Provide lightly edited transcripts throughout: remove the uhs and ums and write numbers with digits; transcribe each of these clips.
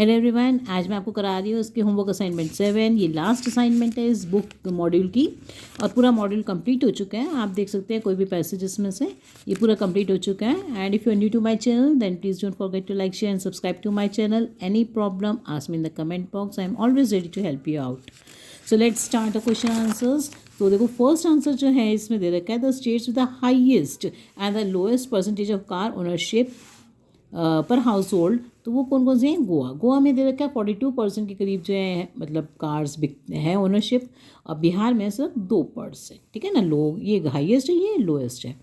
Hello everyone, आज मैं आपको करा रही हूँ उसके होमवर्क असाइनमेंट 7। ये लास्ट असाइनमेंट है इस बुक मॉड्यूल की और पूरा मॉड्यूल कंप्लीट हो चुका है। आप देख सकते हैं कोई भी पैसेज इसमें से ये पूरा कंप्लीट हो चुका है। And if you are new to my channel then please don't forget to like share and subscribe to my channel. Any problem ask me in the comment box, I am always ready to help you out. So let's start the question answers. तो देखो first answer जो है इसमें दे रखा है the states with the highest and the lowest percentage of car ownership पर house hold. तो वो कौन कौन से हैं? गोवा में दे रखा है 42% के करीब जो है मतलब कार्स बिकते हैं ओनरशिप, और बिहार में सिर्फ 2%। ठीक है ना, लोग ये हाईएस्ट है, ये लोएस्ट है।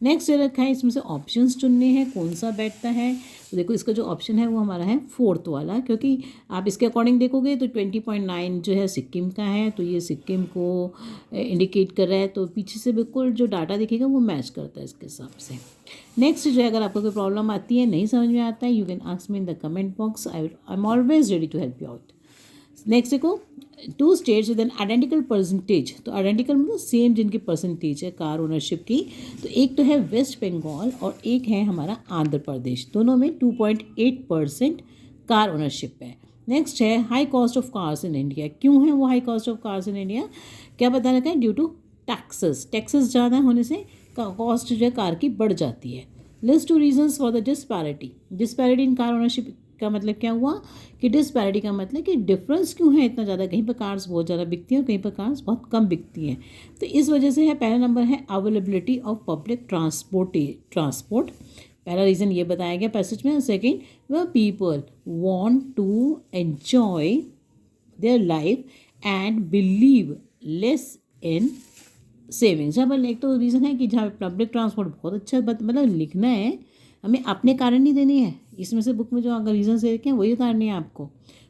नेक्स्ट दे रखा है इसमें से ऑप्शंस चुनने हैं कौन सा बैठता है। तो देखो इसका जो ऑप्शन है वो हमारा है फोर्थ वाला, क्योंकि आप इसके अकॉर्डिंग देखोगे तो 20.9 जो है सिक्किम का है, तो ये सिक्किम को इंडिकेट कर रहा है। तो पीछे से बिल्कुल जो डाटा दिखेगा वो मैच करता है इसके हिसाब से। नेक्स्ट जो है, अगर आपको कोई प्रॉब्लम आती है, नहीं समझ में आता है, you can ask me in the comment box, I am always ready to help you out. Next देखो, 2 states with an identical percentage. तो आइडेंटिकल मतलब सेम जिनकी परसेंटेज है कार ओनरशिप की। तो एक तो है वेस्ट बंगाल और एक है हमारा आंध्र प्रदेश। दोनों में 2.8% कार ओनरशिप है। नेक्स्ट है high cost of cars in India. क्यों है वो high cost of cars in India? क्या बता रखा है? Due to taxes. टैक्सेस ज़्यादा होने से कॉस्ट जो है कार की बढ़ जाती है। List 2 reasons for the disparity. Disparity in car ownership का मतलब क्या हुआ कि डिस्पैरिटी का मतलब कि डिफरेंस क्यों है इतना ज़्यादा। कहीं पर कार्स बहुत ज़्यादा बिकती हैं और कहीं पर कार्स बहुत कम बिकती हैं। तो इस वजह से है। पहला नंबर है अवेलेबिलिटी ऑफ पब्लिक ट्रांसपोर्ट। पहला रीज़न ये बताया गया पैसेज में। Second, we people want to enjoy their life and believe less in savings. जहाँ पर एक तो रीज़न है कि जहाँ पब्लिक ट्रांसपोर्ट बहुत अच्छा मतलब लिखना है, हमें अपने कारण नहीं देनी है। इसमें से बुक में जो अगर रीज़न से रखे हैं वही उतारनी है आपको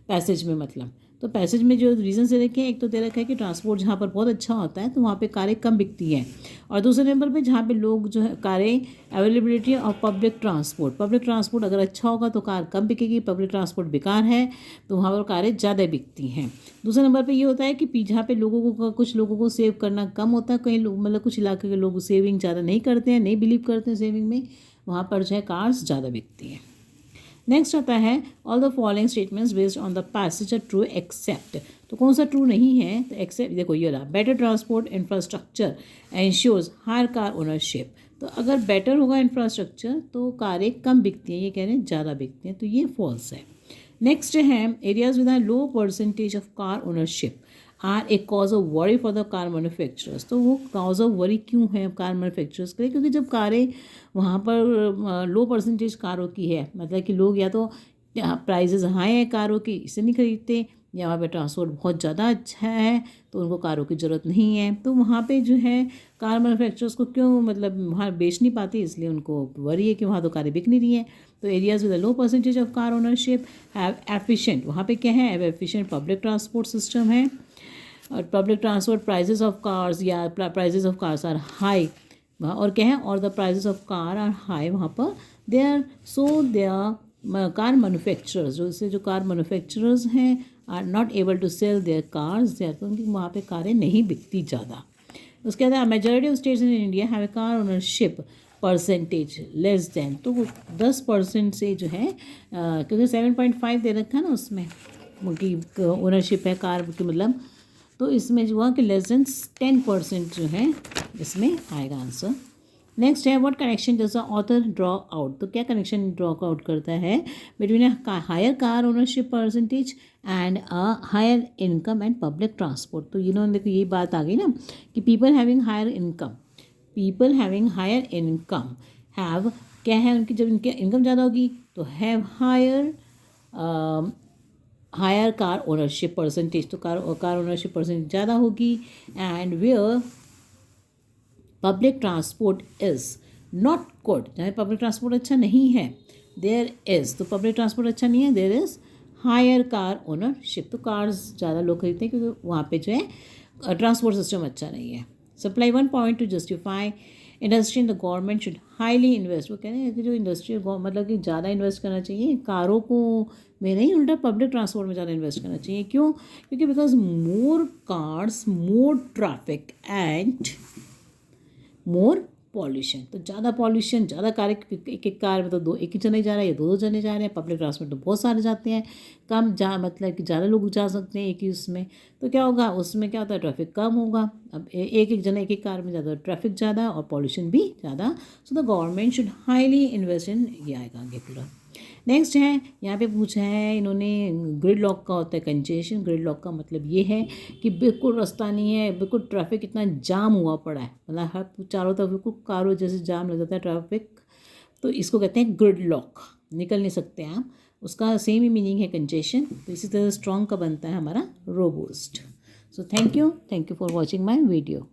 पैसेज में। मतलब तो पैसेज में जो रीज़न से रखे हैं, एक तो दे रखा है कि ट्रांसपोर्ट जहाँ पर बहुत अच्छा होता है तो वहाँ पे कारें कम बिकती हैं, और दूसरे नंबर पे जहाँ पे लोग जो है कारें अवेलेबिलिटी ऑफ पब्लिक ट्रांसपोर्ट अगर अच्छा होगा तो कार कम बिकेगी। पब्लिक ट्रांसपोर्ट बेकार है तो वहाँ पर कारें ज़्यादा बिकती हैं। दूसरे नंबर पे ये होता है कि जहाँ पे लोगों को कुछ लोगों को सेव करना कम होता है, कहीं लोग मतलब कुछ इलाके के लोग सेविंग ज़्यादा नहीं करते हैं, नहीं बिलीव करते हैं सेविंग में, वहाँ पर जो है कार्स ज़्यादा बिकती हैं। नेक्स्ट आता है all the following statements based on the passage are true except. तो कौन सा ट्रू नहीं है? तो एक्सेप्ट देखो ये रहा, better transport infrastructure ensures higher car ownership. तो अगर बेटर होगा इंफ्रास्ट्रक्चर तो कारें कम बिकती हैं, ये कह रहे हैं ज़्यादा बिकती हैं, तो ये फॉल्स है। नेक्स्ट है areas with a low percentage of car ownership are a cause of worry for the car manufacturers. तो वो कॉज ऑफ वरी क्यों है कार मैन्युफैक्चरर्स के लिए? क्योंकि जब कारें वहाँ पर लो परसेंटेज कारों की है, मतलब कि लोग या तो प्राइजेज हाई है कारों की इसे नहीं खरीदते, या वहाँ पे ट्रांसपोर्ट बहुत ज़्यादा अच्छा है तो उनको कारों की ज़रूरत नहीं है, तो वहाँ पे जो है कार मैन्युफैक्चरर्स को क्यों मतलब वहाँ बेच नहीं पाती, इसलिए उनको वरी है कि वहाँ तो कारें बिक नहीं रही हैं। तो areas with a low percentage of car ownership have efficient, वहाँ पे क्या है, have efficient public transport system है, और public transport prices of cars या prices of cars are high, और क्या है, और the prices of car are high वहाँ पर they are, so they are car manufacturers, जो कार मैन्युफैक्चरर्स हैं are not able to sell their cars there, तो उनकी वहाँ पे कारें नहीं बिकती ज़्यादा। उसके बाद majority of states in India have a car ownership percentage less than, तो वो 10% से जो है क्योंकि 7.5 दे रखा है ना उसमें कि ओनरशिप है कार की, मतलब तो इसमें जो हुआ कि लेस देन 10% जो है इसमें आएगा आंसर। नेक्स्ट है what connection does the author draw out. तो क्या कनेक्शन ड्रॉ आउट करता है between a higher car ownership percentage and a higher income and public transport. तो इन्होंने देखो यही बात आ गई ना कि people having higher income have, क्या है उनकी, जब इनकी इनकम ज़्यादा होगी तो have higher car ownership percentage, तो कार ओनरशिप परसेंटेज ज़्यादा होगी। And where public transport is not good, जहाँ पब्लिक ट्रांसपोर्ट अच्छा नहीं है, देयर इज़, तो पब्लिक ट्रांसपोर्ट अच्छा नहीं है, there is higher car ownership, तो कार्स ज़्यादा लोग खरीदते हैं क्योंकि वहाँ पे जो है ट्रांसपोर्ट सिस्टम अच्छा नहीं है। Supply 1 point two justify industry in the government should highly invest. वो कह रहे हैं कि जो इंडस्ट्री मतलब कि ज़्यादा इन्वेस्ट करना चाहिए कारों को में नहीं, उल्टा पब्लिक ट्रांसपोर्ट में ज़्यादा इन्वेस्ट करना चाहिए। क्यों? क्योंकि because more cars more traffic and more pollution. तो ज़्यादा पॉल्यूशन, ज़्यादा कार, एक एक कार में तो एक ही जने जा रहा है या दो जने जा रहे हैं। पब्लिक ट्रांसपोर्ट तो बहुत सारे जाते हैं, कम जा मतलब कि ज़्यादा लोग जा सकते हैं एक ही उसमें। तो क्या होगा, उसमें क्या होता है, ट्रैफिक कम होगा। अब एक एक जने एक एक कार में ज़्यादा, ट्रैफिक ज़्यादा और पॉल्यूशन भी ज़्यादा। So the government should highly invest in, ये आएगा आगे पूरा। नेक्स्ट है, यहाँ पे पूछा है इन्होंने, ग्रिड लॉक का होता है कंजेशन। ग्रिड लॉक का मतलब ये है कि बिल्कुल रास्ता नहीं है, बिल्कुल ट्रैफिक इतना जाम हुआ पड़ा है, मतलब हर चारों तरफ बिल्कुल कारों जैसे जाम लग जाता है ट्रैफिक, तो इसको कहते हैं ग्रिड लॉक। निकल नहीं सकते आप, उसका सेम ही मीनिंग है कंजेशन। तो इसी तरह स्ट्रॉन्ग का बनता है हमारा robust. So thank you for watching my video.